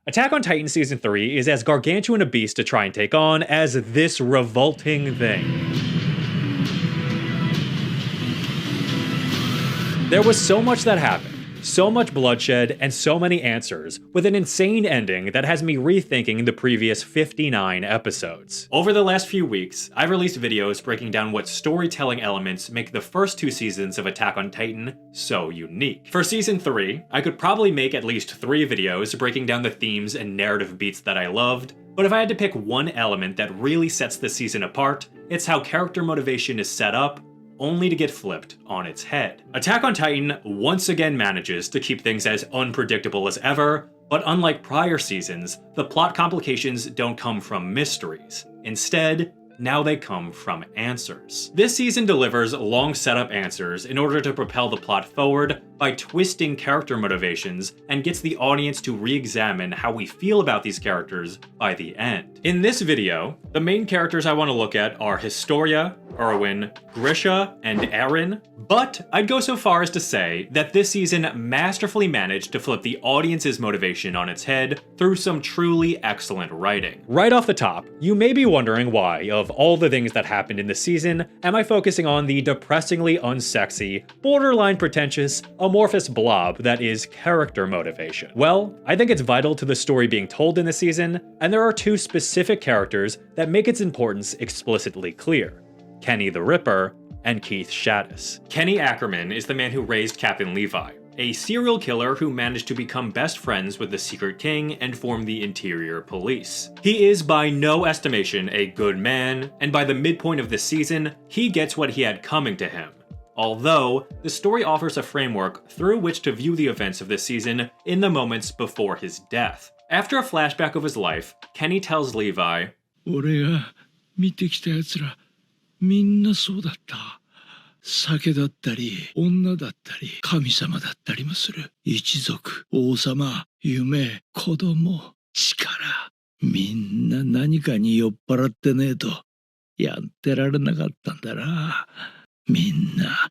Attack on Titan Season 3 is as gargantuan a beast to try and take on as this revolting thing. There was so much that happened. So much bloodshed and so many answers, with an insane ending that has me rethinking the previous 59 episodes. Over the last few weeks, I've released videos breaking down what storytelling elements make the first 2 seasons of Attack on Titan so unique. For Season 3, I could probably make at least 3 videos breaking down the themes and narrative beats that I loved, but if I had to pick one element that really sets this season apart, it's how character motivation is set up, only to get flipped on its head. Attack on Titan once again manages to keep things as unpredictable as ever, but unlike prior seasons, the plot complications don't come from mysteries. Instead, now they come from answers. This season delivers long setup answers in order to propel the plot forward by twisting character motivations and gets the audience to re-examine how we feel about these characters by the end. In this video, the main characters I want to look at are Historia, Erwin, Grisha, and Erwin, but I'd go so far as to say that this season masterfully managed to flip the audience's motivation on its head through some truly excellent writing. Right off the top, you may be wondering why, of all the things that happened in the season, am I focusing on the depressingly unsexy, borderline pretentious, amorphous blob that is character motivation? Well, I think it's vital to the story being told in the season, and there are 2 specific characters that make its importance explicitly clear: Kenny the Ripper and Keith Shaddis. Kenny Ackerman is the man who raised Captain Levi, a serial killer who managed to become best friends with the Secret King and form the Interior Police. He is by no estimation a good man, and by the midpoint of this season, he gets what he had coming to him. Although, the story offers a framework through which to view the events of this season in the moments before his death. After a flashback of his life, Kenny tells Levi, 俺が見てきた奴らみんなそうだった。酒だったり女だったり神様だったりもする。一族、王様、夢、子供、力、みんな何かに酔っ払ってねえとやってられなかったんだな。みんな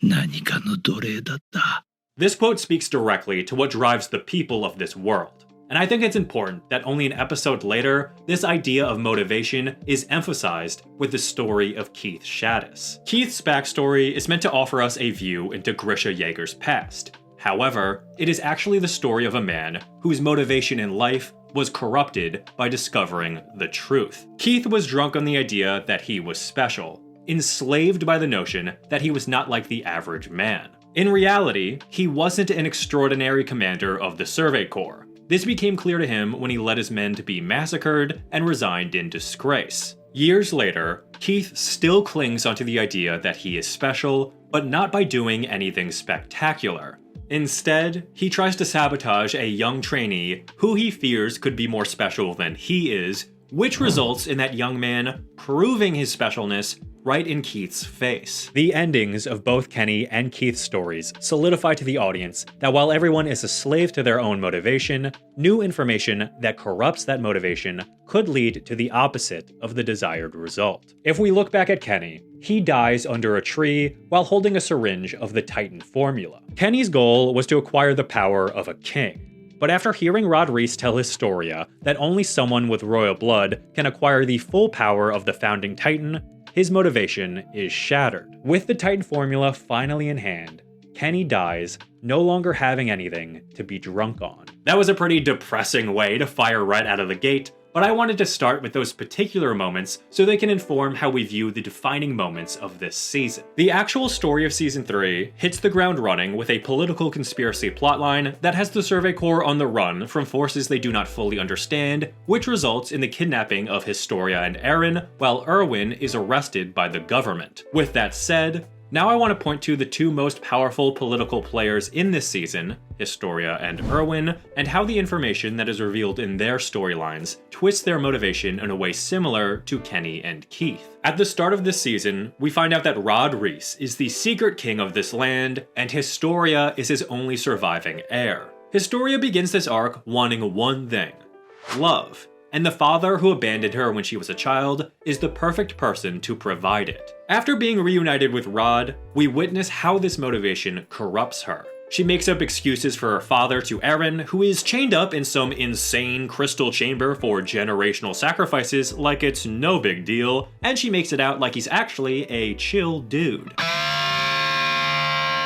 何かの奴隷だった。 This quote speaks directly to what drives the people of this world. And I think it's important that only an episode later, this idea of motivation is emphasized with the story of Keith Shaddis. Keith's backstory is meant to offer us a view into Grisha Yeager's past. However, it is actually the story of a man whose motivation in life was corrupted by discovering the truth. Keith was drunk on the idea that he was special, enslaved by the notion that he was not like the average man. In reality, he wasn't an extraordinary commander of the Survey Corps. This became clear to him when he led his men to be massacred and resigned in disgrace. Years later, Keith still clings onto the idea that he is special, but not by doing anything spectacular. Instead, he tries to sabotage a young trainee who he fears could be more special than he is, which results in that young man proving his specialness right in Keith's face. The endings of both Kenny and Keith's stories solidify to the audience that while everyone is a slave to their own motivation, new information that corrupts that motivation could lead to the opposite of the desired result. If we look back at Kenny, he dies under a tree while holding a syringe of the Titan formula. Kenny's goal was to acquire the power of a king. But after hearing Rod Reese tell Historia that only someone with royal blood can acquire the full power of the founding Titan, his motivation is shattered. With the Titan formula finally in hand, Kenny dies, no longer having anything to be drunk on. That was a pretty depressing way to fire right out of the gate, but I wanted to start with those particular moments so they can inform how we view the defining moments of this season. The actual story of Season 3 hits the ground running with a political conspiracy plotline that has the Survey Corps on the run from forces they do not fully understand, which results in the kidnapping of Historia and Erwin, while Erwin is arrested by the government. With that said, now I want to point to the 2 most powerful political players in this season, Historia and Erwin, and how the information that is revealed in their storylines twists their motivation in a way similar to Kenny and Keith. At the start of this season, we find out that Rod Reese is the secret king of this land, and Historia is his only surviving heir. Historia begins this arc wanting one thing: love. And the father who abandoned her when she was a child is the perfect person to provide it. After being reunited with Rod, we witness how this motivation corrupts her. She makes up excuses for her father to Erwin, who is chained up in some insane crystal chamber for generational sacrifices like it's no big deal, and she makes it out like he's actually a chill dude.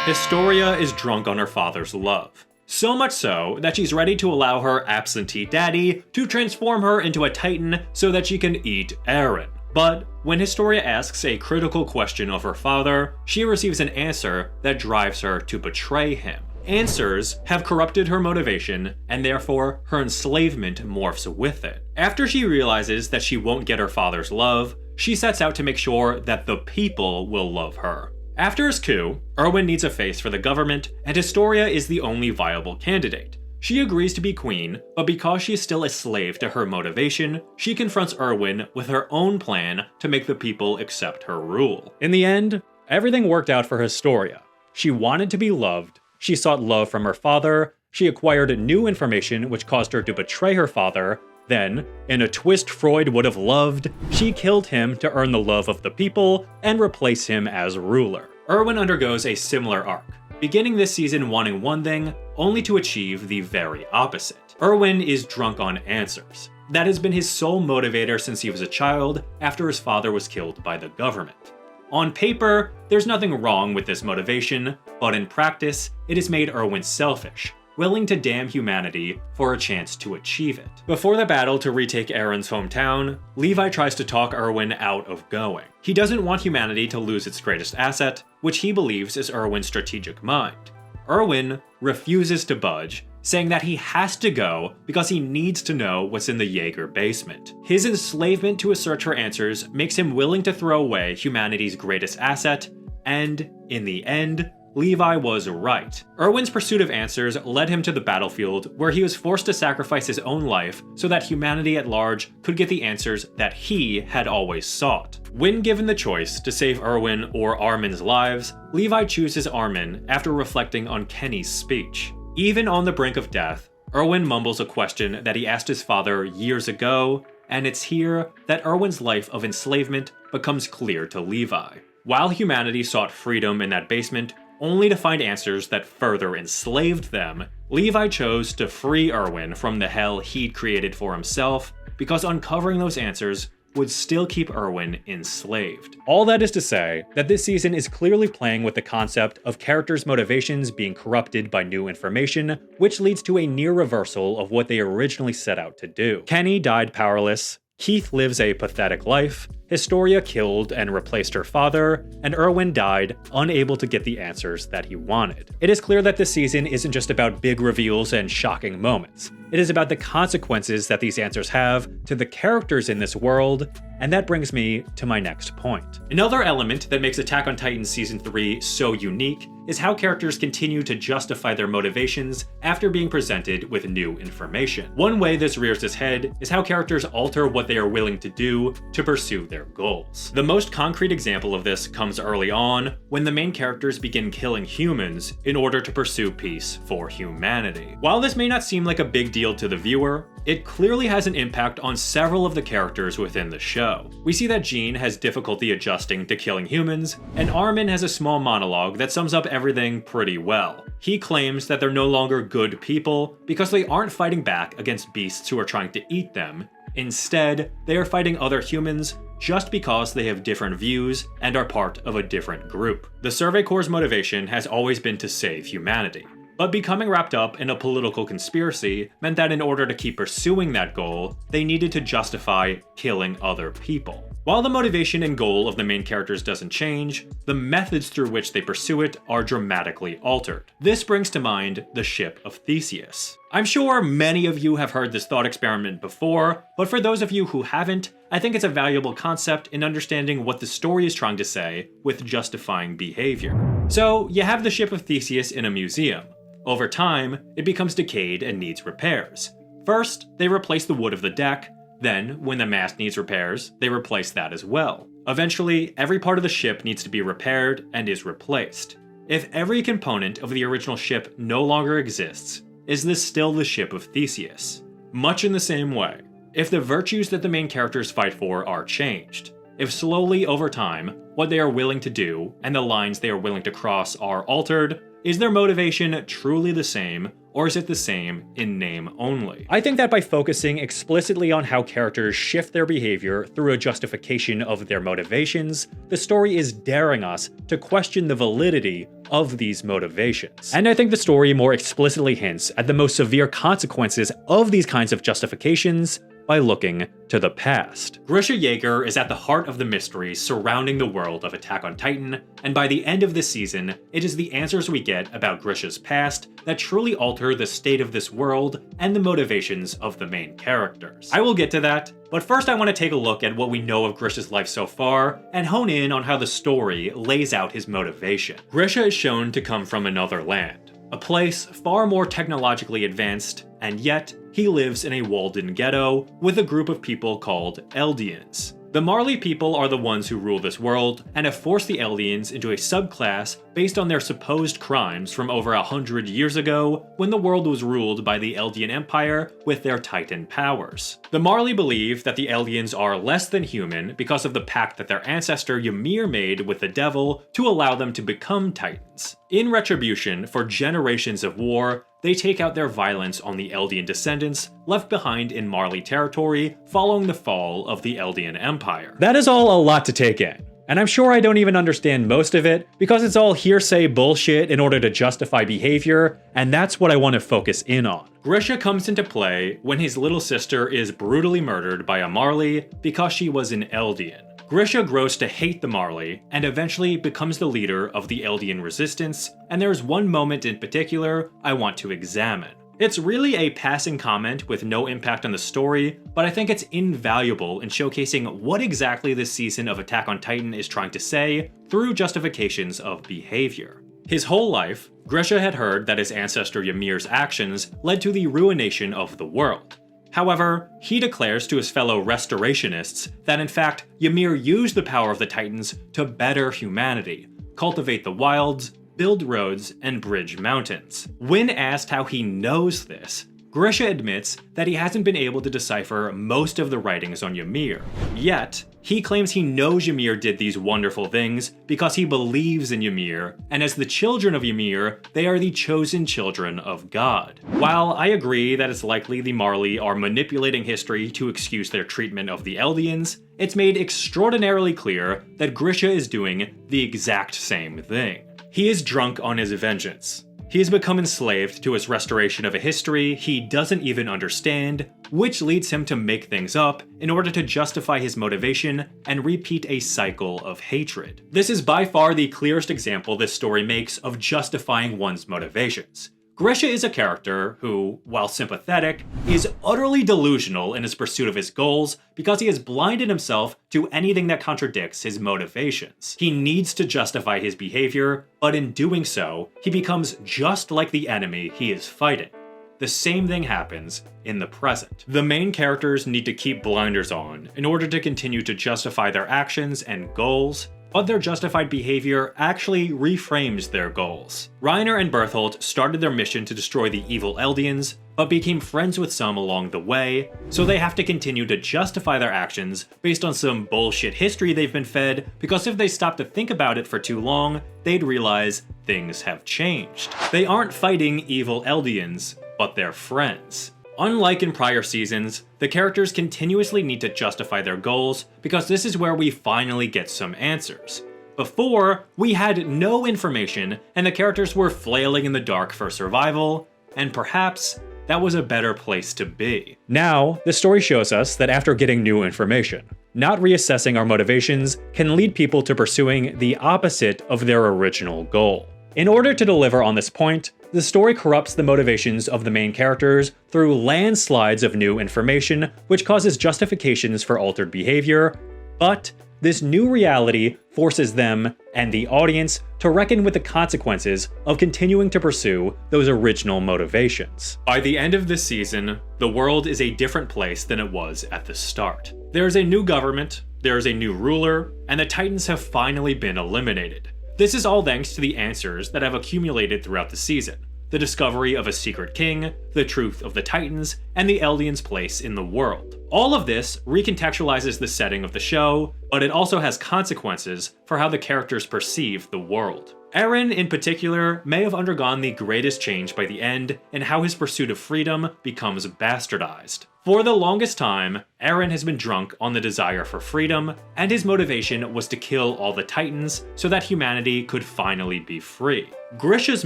Historia is drunk on her father's love. So much so that she's ready to allow her absentee daddy to transform her into a titan so that she can eat Erwin. But when Historia asks a critical question of her father, she receives an answer that drives her to betray him. Answers have corrupted her motivation, and therefore her enslavement morphs with it. After she realizes that she won't get her father's love, she sets out to make sure that the people will love her. After his coup, Erwin needs a face for the government, and Historia is the only viable candidate. She agrees to be queen, but because she is still a slave to her motivation, she confronts Erwin with her own plan to make the people accept her rule. In the end, everything worked out for Historia. She wanted to be loved, she sought love from her father, she acquired new information which caused her to betray her father, then, in a twist Freud would have loved, she killed him to earn the love of the people and replace him as ruler. Erwin undergoes a similar arc, beginning this season wanting one thing, only to achieve the very opposite. Erwin is drunk on answers. That has been his sole motivator since he was a child, after his father was killed by the government. On paper, there's nothing wrong with this motivation, but in practice, it has made Erwin selfish, willing to damn humanity for a chance to achieve it. Before the battle to retake Erwin's hometown, Levi tries to talk Erwin out of going. He doesn't want humanity to lose its greatest asset, which he believes is Erwin's strategic mind. Erwin refuses to budge, saying that he has to go because he needs to know what's in the Jaeger basement. His enslavement to a search for answers makes him willing to throw away humanity's greatest asset, and, in the end, Levi was right. Erwin's pursuit of answers led him to the battlefield, where he was forced to sacrifice his own life so that humanity at large could get the answers that he had always sought. When given the choice to save Erwin or Armin's lives, Levi chooses Armin after reflecting on Kenny's speech. Even on the brink of death, Erwin mumbles a question that he asked his father years ago, and it's here that Erwin's life of enslavement becomes clear to Levi. While humanity sought freedom in that basement, only to find answers that further enslaved them, Levi chose to free Erwin from the hell he'd created for himself, because uncovering those answers would still keep Erwin enslaved. All that is to say that this season is clearly playing with the concept of characters' motivations being corrupted by new information, which leads to a near reversal of what they originally set out to do. Kenny died powerless, Keith lives a pathetic life, Historia killed and replaced her father, and Erwin died, unable to get the answers that he wanted. It is clear that this season isn't just about big reveals and shocking moments. It is about the consequences that these answers have to the characters in this world, and that brings me to my next point. Another element that makes Attack on Titan Season 3 so unique is how characters continue to justify their motivations after being presented with new information. One way this rears its head is how characters alter what they are willing to do to pursue their goals. The most concrete example of this comes early on, when the main characters begin killing humans in order to pursue peace for humanity. While this may not seem like a big deal to the viewer, it clearly has an impact on several of the characters within the show. We see that Jean has difficulty adjusting to killing humans, and Armin has a small monologue that sums up everything pretty well. He claims that they're no longer good people because they aren't fighting back against beasts who are trying to eat them. Instead, they are fighting other humans just because they have different views and are part of a different group. The Survey Corps' motivation has always been to save humanity. But becoming wrapped up in a political conspiracy meant that in order to keep pursuing that goal, they needed to justify killing other people. While the motivation and goal of the main characters doesn't change, the methods through which they pursue it are dramatically altered. This brings to mind the ship of Theseus. I'm sure many of you have heard this thought experiment before, but for those of you who haven't, I think it's a valuable concept in understanding what the story is trying to say with justifying behavior. So, you have the ship of Theseus in a museum. Over time, it becomes decayed and needs repairs. First, they replace the wood of the deck, then, when the mast needs repairs, they replace that as well. Eventually, every part of the ship needs to be repaired and is replaced. If every component of the original ship no longer exists, is this still the ship of Theseus? Much in the same way, if the virtues that the main characters fight for are changed, if slowly over time, what they are willing to do and the lines they are willing to cross are altered, Is their motivation truly the same, or is it the same in name only? I think that by focusing explicitly on how characters shift their behavior through a justification of their motivations, the story is daring us to question the validity of these motivations. And I think the story more explicitly hints at the most severe consequences of these kinds of justifications by looking to the past. Grisha Yeager is at the heart of the mysteries surrounding the world of Attack on Titan, and by the end of this season, it is the answers we get about Grisha's past that truly alter the state of this world and the motivations of the main characters. I will get to that, but first I want to take a look at what we know of Grisha's life so far, and hone in on how the story lays out his motivation. Grisha is shown to come from another land, a place far more technologically advanced, and yet he lives in a walled-in ghetto with a group of people called Eldians. The Marley people are the ones who rule this world, and have forced the Eldians into a subclass based on their supposed crimes from over 100 years ago, when the world was ruled by the Eldian Empire with their Titan powers. The Marley believe that the Eldians are less than human because of the pact that their ancestor Ymir made with the devil to allow them to become Titans. In retribution for generations of war, they take out their violence on the Eldian descendants left behind in Marley territory following the fall of the Eldian Empire. That is all a lot to take in, and I'm sure I don't even understand most of it because it's all hearsay bullshit in order to justify behavior, and that's what I want to focus in on. Grisha comes into play when his little sister is brutally murdered by a Marley because she was an Eldian. Grisha grows to hate the Marley, and eventually becomes the leader of the Eldian resistance, and there's one moment in particular I want to examine. It's really a passing comment with no impact on the story, but I think it's invaluable in showcasing what exactly this season of Attack on Titan is trying to say through justifications of behavior. His whole life, Grisha had heard that his ancestor Ymir's actions led to the ruination of the world. However, he declares to his fellow restorationists that in fact Ymir used the power of the Titans to better humanity, cultivate the wilds, build roads, and bridge mountains. When asked how he knows this, Grisha admits that he hasn't been able to decipher most of the writings on Ymir. Yet, he claims he knows Ymir did these wonderful things because he believes in Ymir, and as the children of Ymir, they are the chosen children of God. While I agree that it's likely the Marley are manipulating history to excuse their treatment of the Eldians, it's made extraordinarily clear that Grisha is doing the exact same thing. He is drunk on his vengeance. He has become enslaved to his restoration of a history he doesn't even understand, which leads him to make things up in order to justify his motivation and repeat a cycle of hatred. This is by far the clearest example this story makes of justifying one's motivations. Grisha is a character who, while sympathetic, is utterly delusional in his pursuit of his goals because he has blinded himself to anything that contradicts his motivations. He needs to justify his behavior, but in doing so, he becomes just like the enemy he is fighting. The same thing happens in the present. The main characters need to keep blinders on in order to continue to justify their actions and goals, but their justified behavior actually reframes their goals. Reiner and Bertholdt started their mission to destroy the evil Eldians, but became friends with some along the way, so they have to continue to justify their actions based on some bullshit history they've been fed, because if they stop to think about it for too long, they'd realize things have changed. They aren't fighting evil Eldians, but they're friends. Unlike in prior seasons, the characters continuously need to justify their goals because this is where we finally get some answers. Before, we had no information and the characters were flailing in the dark for survival, and perhaps that was a better place to be. Now, the story shows us that after getting new information, not reassessing our motivations can lead people to pursuing the opposite of their original goal. In order to deliver on this point, the story corrupts the motivations of the main characters through landslides of new information, which causes justifications for altered behavior, but this new reality forces them and the audience to reckon with the consequences of continuing to pursue those original motivations. By the end of this season, the world is a different place than it was at the start. There is a new government, there is a new ruler, and the Titans have finally been eliminated. This is all thanks to the answers that have accumulated throughout the season, the discovery of a secret king, the truth of the Titans, and the Eldians' place in the world. All of this recontextualizes the setting of the show, but it also has consequences for how the characters perceive the world. Erwin, in particular, may have undergone the greatest change by the end in how his pursuit of freedom becomes bastardized. For the longest time, Erwin has been drunk on the desire for freedom, and his motivation was to kill all the Titans so that humanity could finally be free. Grisha's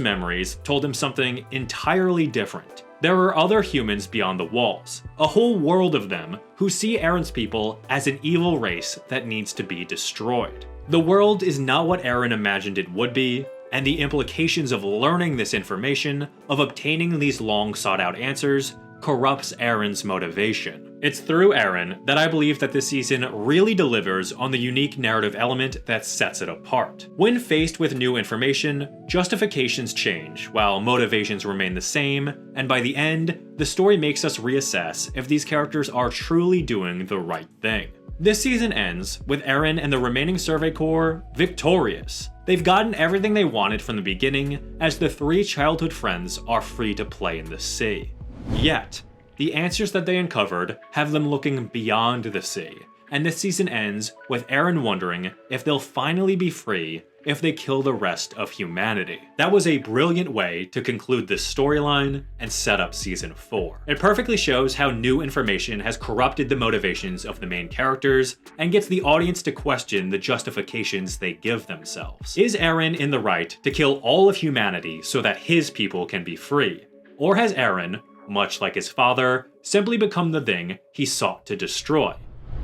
memories told him something entirely different. There are other humans beyond the walls, a whole world of them who see Erwin's people as an evil race that needs to be destroyed. The world is not what Erwin imagined it would be, and the implications of learning this information, of obtaining these long sought out answers, corrupts Erwin's motivation. It's through Erwin that I believe that this season really delivers on the unique narrative element that sets it apart. When faced with new information, justifications change while motivations remain the same, and by the end, the story makes us reassess if these characters are truly doing the right thing. This season ends with Erwin and the remaining Survey Corps victorious. They've gotten everything they wanted from the beginning, as the 3 childhood friends are free to play in the sea. Yet, the answers that they uncovered have them looking beyond the sea, and this season ends with Erwin wondering if they'll finally be free if they kill the rest of humanity. That was a brilliant way to conclude this storyline and set up season 4. It perfectly shows how new information has corrupted the motivations of the main characters and gets the audience to question the justifications they give themselves. Is Erwin in the right to kill all of humanity so that his people can be free? Or has Erwin, much like his father, simply become the thing he sought to destroy?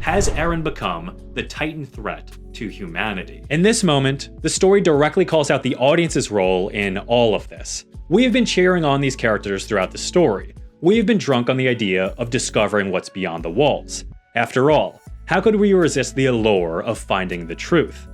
Has Erwin become the Titan threat to humanity? In this moment, the story directly calls out the audience's role in all of this. We have been cheering on these characters throughout the story. We have been drunk on the idea of discovering what's beyond the walls. After all, how could we resist the allure of finding the truth?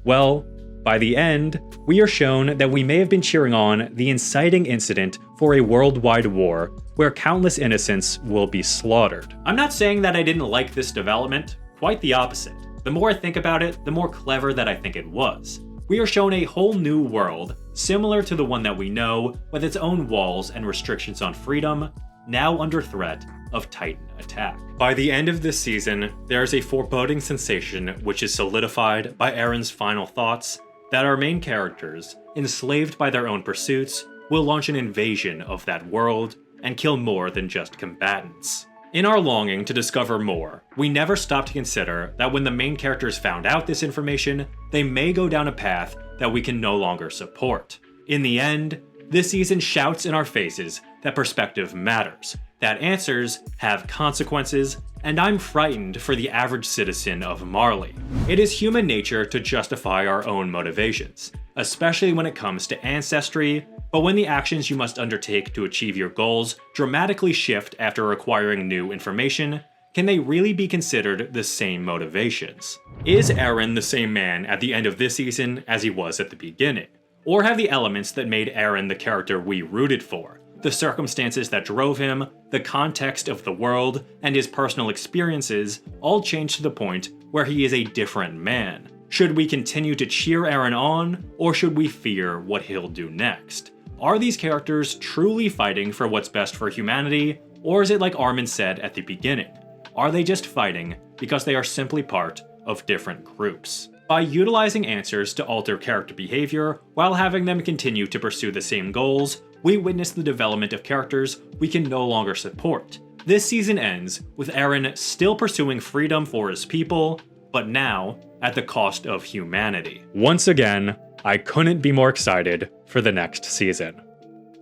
Well, by the end, we are shown that we may have been cheering on the inciting incident for a worldwide war where countless innocents will be slaughtered. I'm not saying that I didn't like this development, quite the opposite. The more I think about it, the more clever that I think it was. We are shown a whole new world, similar to the one that we know, with its own walls and restrictions on freedom, now under threat of Titan attack. By the end of this season, there is a foreboding sensation which is solidified by Erwin's final thoughts that our main characters, enslaved by their own pursuits, will launch an invasion of that world and kill more than just combatants. In our longing to discover more, we never stop to consider that when the main characters found out this information, they may go down a path that we can no longer support. In the end, this season shouts in our faces that perspective matters, that answers have consequences, and I'm frightened for the average citizen of Marley. It is human nature to justify our own motivations, especially when it comes to ancestry, but when the actions you must undertake to achieve your goals dramatically shift after acquiring new information, can they really be considered the same motivations? Is Erwin the same man at the end of this season as he was at the beginning? Or have the elements that made Erwin the character we rooted for, the circumstances that drove him, the context of the world, and his personal experiences all changed to the point where he is a different man? Should we continue to cheer Erwin on, or should we fear what he'll do next? Are these characters truly fighting for what's best for humanity, or is it like Armin said at the beginning? Are they just fighting because they are simply part of different groups? By utilizing answers to alter character behavior while having them continue to pursue the same goals, we witness the development of characters we can no longer support. This season ends with Erwin still pursuing freedom for his people, but now at the cost of humanity. Once again, I couldn't be more excited for the next season.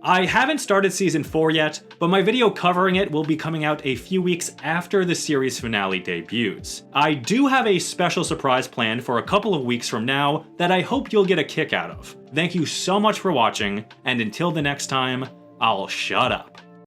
I haven't started season 4 yet, but my video covering it will be coming out a few weeks after the series finale debuts. I do have a special surprise planned for a couple of weeks from now that I hope you'll get a kick out of. Thank you so much for watching, and until the next time, I'll shut up.